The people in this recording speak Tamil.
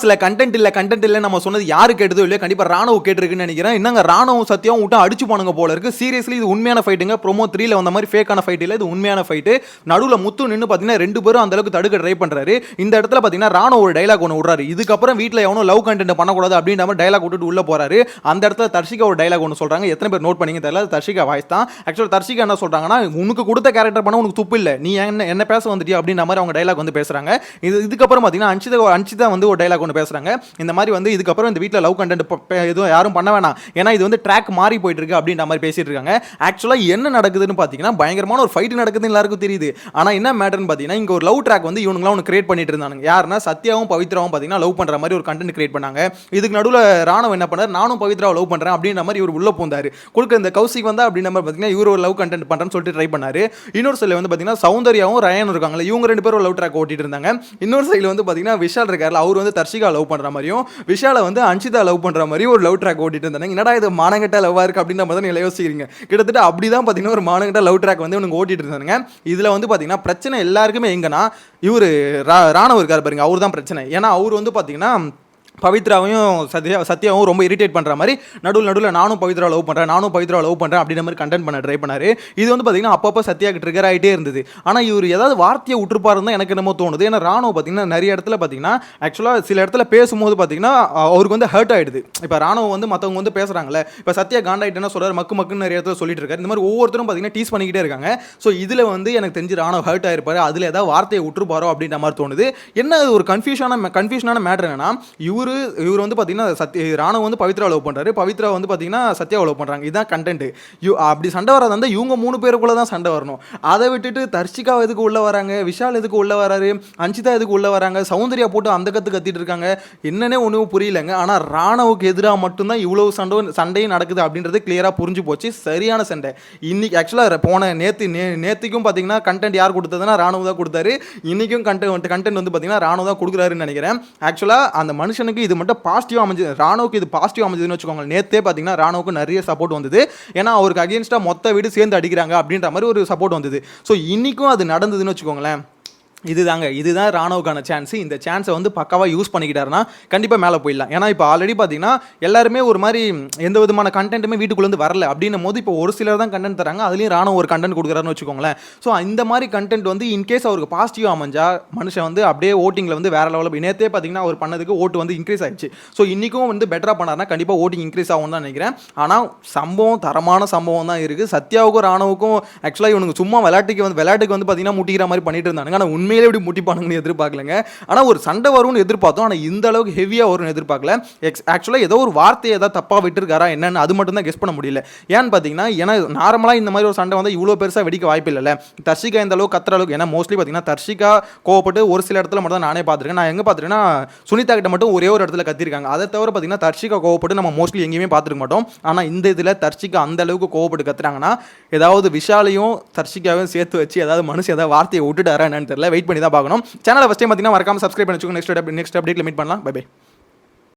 சில கண்டென்ட் இல்ல நம்ம சொன்னது யாரு கேட்டதோ இல்லையா, கண்டிப்பா ராணுவ கேட்டிருக்குன்னு நினைக்கிறேன். என்னங்க ராணுவ சத்தியம் விட்டு அடிச்சு போனுங்க போல இருக்கு. சீரியஸ்லி இது உண்மையான ஃபைட்டுங்க. ப்ரோமோ 3ல வந்த மாதிரி ஃபேக்கான ஃபைட் இல்ல, இது உண்மையான ஃபைட். நடுவுல முத்து நின்னு பாத்தீங்கன்னா ரெண்டு பேரும் அந்த அளவுக்கு தடுக்க ட்ரை பண்றாரு. இந்த இடத்துல பாத்தீங்கன்னா ராணுவ ஒரு டயலாக் ஒன்னு விடுறாரு. இதுக்கப்புறம் வீட்ல எவனும் லவ் கண்டென்ட் பண்ணக்கூடாது அப்படின்ற மாதிரி டயலாக் விட்டுட்டு உள்ள போறாரு. அந்த இடத்துல தர்ஷிகா ஒரு டயலாக் ஒன்னு சொல்றாங்க. எத்தனை பேர் நோட் பண்ணீங்க தெரியல, தர்ஷிகா வாய்ஸ் தான். ஆக்சுவலா தர்ஷிகா என்ன சொல்றாங்கன்னா, உனக்கு கொடுத்த கேரக்டர் பண்ண உனக்கு துப்பு இல்ல, நீ என்ன பேச வந்துட்டியா அப்படின்ற மாதிரி அவங்க டயலாக் வந்து பேசுறாங்க. இதுக்கப்புறம் பாத்தீங்கன்னா அன்சிதா வந்து ஒரு டயலாக் ஒன்று பேசுறாங்க. இந்த மாதிரி வந்து இதுக்கப்புறம் இந்த வீட்டில் லவ் கண்டென்ட் எதுவும் யாரும் பண்ண வேணாம், ஏன்னா இது வந்து ட்ராக் மாறி போயிட்டு இருக்கு அப்படின்ற மாதிரி பேசிட்டு இருக்காங்க. ஆக்சுவலா என்ன நடக்குதுன்னு பாத்தீங்கன்னா பயங்கரமான ஒரு ஃபைட் நடக்குதுன்னு எல்லாருக்கும் தெரியுது. ஆனா என்ன மேட்டர்னு பாத்தீங்கன்னா இங்க ஒரு லவ் ட்ராக் வந்து இவனுங்களாம் ஒன்று கிரியேட் பண்ணிட்டு இருந்தாங்க. யாருன்னா சத்யாவும் பவித்ராவும் பாத்தீங்கன்னா லவ் பண்ற மாதிரி ஒரு கண்டென்ட் கிரியேட் பண்ணாங்க. இதுக்கு நடுவில் ராணுவ என்ன பண்ணாரு, நானும் பவித்ராவை லவ் பண்றேன் அப்படின்ற மாதிரி இவர் உள்ள போந்தாரு. கொடுக்க இந்த கௌசிக் வந்தா அப்படின்ற மாதிரி பாத்தீங்கன்னா இவர் ஒரு லவ் கண்டென்ட் பண்றேன்னு சொல்லிட்டு ட்ரை பண்ணாரு. இன்னொரு சைடில் வந்து பாத்தீங்கன்னா சௌந்தர்யாவும் ரயானும் இருக்காங்க, இவங்க ரெண்டு பேரும் லவ் ட்ராக் ஓட்டிட்டு இருந்தாங்க. இன்னொரு சைடில் வந்து பாத்தீங்கன்னா விஷால் இருக்காரு, அவர் வந்து தர்ஷிகா லவ் பண்ற மாதிரியும் விஷால வந்து அன்சிதா லவ் பண்ற மாதிரி ஒரு லவ் ட்ராக் ஓட்டிட்டு இருந்தாங்க. என்னடா இது மானங்கட்ட லவ்வா இருக்கு அப்படின்ற மாதிரி நீங்க யோசிக்கிறீங்க. கிட்டத்தட்ட அப்படிதான் பாத்தீங்கன்னா ஒரு மானங்கட்ட லவ் ட்ராக் வந்து இவங்க ஓட்டிட்டு இருந்தாங்க. இதுல வந்து பாத்தீங்கன்னா பிரச்சனை எல்லாருக்குமே எங்கன்னா இவரு ராணுவ இருக்காரு பாருங்க, அவர் தான் பிரச்சனை. ஏன்னா அவர் வந்து பாத்தீங்கன்னா பவித்ராவையும் சத்யாவும் ரொம்ப இரிட்டேட் பண்ணுற மாதிரி நடுவில் நானும் பவித்ரா லவ் பண்ணுறேன் அப்படின்ற மாதிரி கண்டென்ட் பண்ண ட்ரை பண்ணாரு. இது வந்து பார்த்தீங்கன்னா அப்பப்போ சத்யாவுக்கு ட்ரிகர் ஆகிட்டே இருந்தது. ஆனால் இவர் ஏதாவது வார்த்தையை விட்டுருப்பாருன்னு தான் எனக்கு என்னமோ தோணுது. ஏன்னா ராணுவ பார்த்தீங்கன்னா நிறைய இடத்துல பார்த்தீங்கன்னா ஆக்சுவலாக சில இடத்துல பேசும்போது பார்த்தீங்கன்னா அவருக்கு வந்து ஹர்ட் ஆகிடுது. இப்போ ராணுவ வந்து மற்றவங்க வந்து பேசுகிறாங்களே, இப்போ சத்யா காண்டாயிட்டேன்னா சொல்கிறார், மக்குன்னு நிறைய இடத்துல சொல்லிட்டு இருக்காரு. இந்த மாதிரி ஒவ்வொருத்தரும் பார்த்தீங்கன்னா டீஸ் பண்ணிக்கிட்டே இருக்காங்க. ஸோ இதில் வந்து எனக்கு தெரிஞ்சு ராணுவ ஹர்ட் ஆகிருப்பாரு, அதில் ஏதாவது வார்த்தையை விட்டுருப்பாரோ அப்படின்ற மாதிரி தோணுது. என்ன ஒரு கன்ஃபியூஷனான மேட்டர் என்னன்னா, இவர் வந்து பார்த்தீங்கன்னா ராணுவ வந்து பவித்ரா லவ் பண்ணுறாரு, பவித்ரா வந்து பார்த்தீங்கன்னா சத்யாவை லவ் பண்ணுறாங்க. இதுதான் கண்டென்ட். அப்படி சண்டை வராது வந்து இவங்க 3 பேருக்குள்ள தான் சண்டை வரணும். அதை விட்டுட்டு தர்ஷிகா எதுக்கு உள்ள வராங்க, விஷால் எதுக்கு உள்ள வராரு, அன்சிதா எதுக்கு உள்ள வராங்க, சௌந்தர்யா போட்டு அந்த கத்திட்டு இருக்காங்க. என்னன்னே ஒன்றும் புரியலைங்க. ஆனால் ராணுவுக்கு எதிராக மட்டும்தான் இவ்வளவு சண்டையும் நடக்குது அப்படின்றது கிளியராக புரிஞ்சு போச்சு. சரியான சண்டை இன்னைக்கு. ஆக்சுவலாக போன நேற்றுக்கும் பார்த்தீங்கன்னா கண்டென்ட் யார் கொடுத்ததுன்னா ராணுவ தான் கொடுத்தாரு. இன்னைக்கும் கண்டென்ட் வந்து பார்த்தீங்கன்னா ராணுவ தான் கொடுக்குறாருன்னு நினைக்கிறேன். ஆக்சுவலாக அந்த மனுஷனுக்கு இது மட்டும் பாசிட்டிவா அமைஞ்சது, ராணுவுக்கு இது பாசிட்டிவா அமைஞ்சதுன்னு வச்சுக்கோங்க. நேத்தே பார்த்தீங்கன்னா ராணுவுக்கு நிறைய சப்போர்ட் வந்தது. ஏன்னா அவருக்கு அகேன்ஸ்டா மொத்த வீடு சேர்ந்து அடிக்கிறாங்க அப்படின்ற மாதிரி ஒரு சப்போர்ட் வந்தது. ஸோ இன்னைக்கும் அது நடந்ததுன்னு வச்சுக்கோங்களேன். இதுதான் ராணுவுக்கான சான்ஸ். இந்த சான்ஸை வந்து பக்காவாக யூஸ் பண்ணிக்கிட்டாருன்னா கண்டிப்பாக மேலே போயிடலாம். ஏன்னா இப்போ ஆல்ரெடி பார்த்தீங்கன்னா எல்லாருமே ஒரு மாதிரி எந்த விதமான கண்டென்ட்டுமே வீட்டுக்குள்ளேருந்து வரல அப்படின்னும் போது இப்போ ஒரு சிலர் தான் கண்டென்ட் தராங்க, அதுலேயும் ராணுவ ஒரு கண்டென்ட் கொடுக்குறாருன்னு வச்சுக்கோங்களேன். ஸோ இந்த மாதிரி கண்டென்ட் வந்து இன்கேஸ் அவருக்கு பாசிட்டிவாக அமைஞ்சா மனுஷன் வந்து அப்படியே ஓட்டிங்கில் வந்து வேற லெவலில் நேற்றே பார்த்தீங்கன்னா அவர் பண்ணதுக்கு ஓட்டு வந்து இன்க்ரீஸ் ஆயிடுச்சு. ஸோ இன்றைக்கும் வந்து பெட்டராக பண்ணார்னா கண்டிப்பாக ஓட்டிங் இன்க்ரீஸ் ஆகும் தான் நினைக்கிறேன். ஆனால் தரமான சம்பவம் தான் இருக்குது. சத்யாவுக்கும் ராணுவுக்கும் ஆக்சுவலாக இவனுக்கு சும்மா விளையாட்டுக்கு வந்து பார்த்தீங்கன்னா முட்டிக்கிற மாதிரி பண்ணிட்டு இருந்தாங்க. ஆனால் உண்மையிலே எப்படி முட்டிப்பானுங்கன்னு எதிர்பார்க்கலங்க. ஆனால் ஒரு சண்டை வரும்னு எதிர்பார்த்தோம், ஆனால் இந்த அளவுக்கு ஹெவியாக வரும்னு எதிர்பார்க்கல. ஆக்சுவலாக ஏதோ ஒரு வார்த்தையை ஏதாவது தப்பாக விட்டுருக்காரா என்னன்னு அது மட்டும் தான் கெஸ் பண்ண முடியல. ஏன்னு பார்த்தீங்கன்னா ஏன்னா நார்மலாக இந்த மாதிரி ஒரு சண்டை வந்து இவ்வளோ பெருசாக வெடிக்க வாய்ப்பு இல்லைல்ல. தர்ஷிகா இந்த அளவுக்கு கத்துற அளவுக்கு, ஏன்னா மோஸ்ட்லி பார்த்தீங்கன்னா தர்ஷிகா கோவப்பட்டு ஒரு சில இடத்துல மட்டும் தான் நானே பார்த்துருக்கேன். நான் எங்கே பார்த்துருக்கேன்னா சுனிதா கிட்ட மட்டும் ஒரே ஒரு இடத்துல கத்திருக்காங்க. அதை தவிர பார்த்தீங்கன்னா தர்ஷிகா கோவப்பட்டு நம்ம மோஸ்ட்லி எங்கேயுமே பார்த்துருக்க மாட்டோம். ஆனால் இந்த இதில் தர்ஷிகா அந்த அளவுக்கு கோவப்பட்டு கத்துறாங்கன்னா ஏதாவது விஷாலையும் தர்ஷிகாவையும் சேர்த்து வச்சு ஏதாவது மனுஷன் ஏதாவது வார்த்தையை விட்டுட்டாரா என்னன்னு தெரியல. வெயிட் பண்ணி தான் பார்க்கணும். சேனலை ஃபர்ஸ்ட் டைம் பார்த்தீங்கன்னா மறக்காம சப்ஸ்கிரைப் பண்ணி வச்சுக்கோங்க. நெக்ஸ்ட் அப்டேட்ல மீட் பண்ணலாம். Bye by.